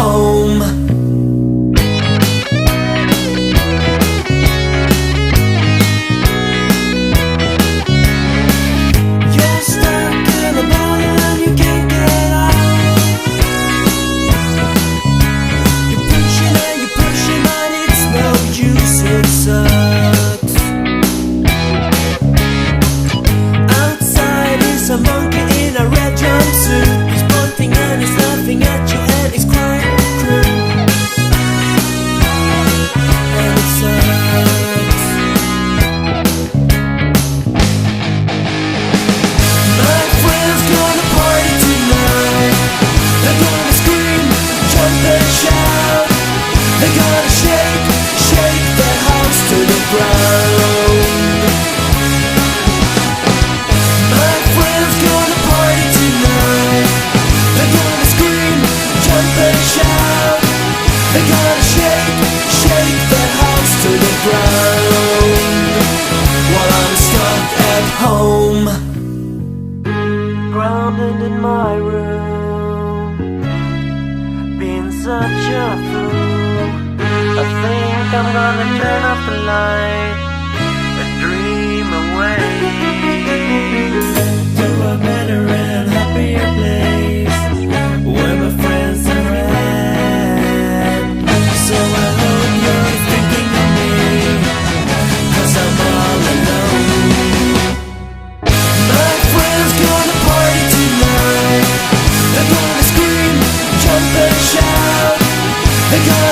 home. You're stuck in a bottle and you can't get out. You're pushing but it's no use, it sucks. Outside is a monkey in a red jumpsuit. He's pointing and he's laughing at you and he's quite cruel. And it sucks. My friend's gonna party tonight. They're gonna scream, jump and shout. They're gonna shake the house to the ground. My friend's gonna party tonight. They're gonna scream, jump and shout. They're gonna shake the house to the ground. While I'm stuck at home, grounded in my room, being such a fool. I think I'm gonna turn off the light and dream away to a better and happier place where my friends are at. So I hope you're thinking of me, 'cause I'm all alone. My friends gonna party tonight. They're gonna scream, jump and shout. They're gonna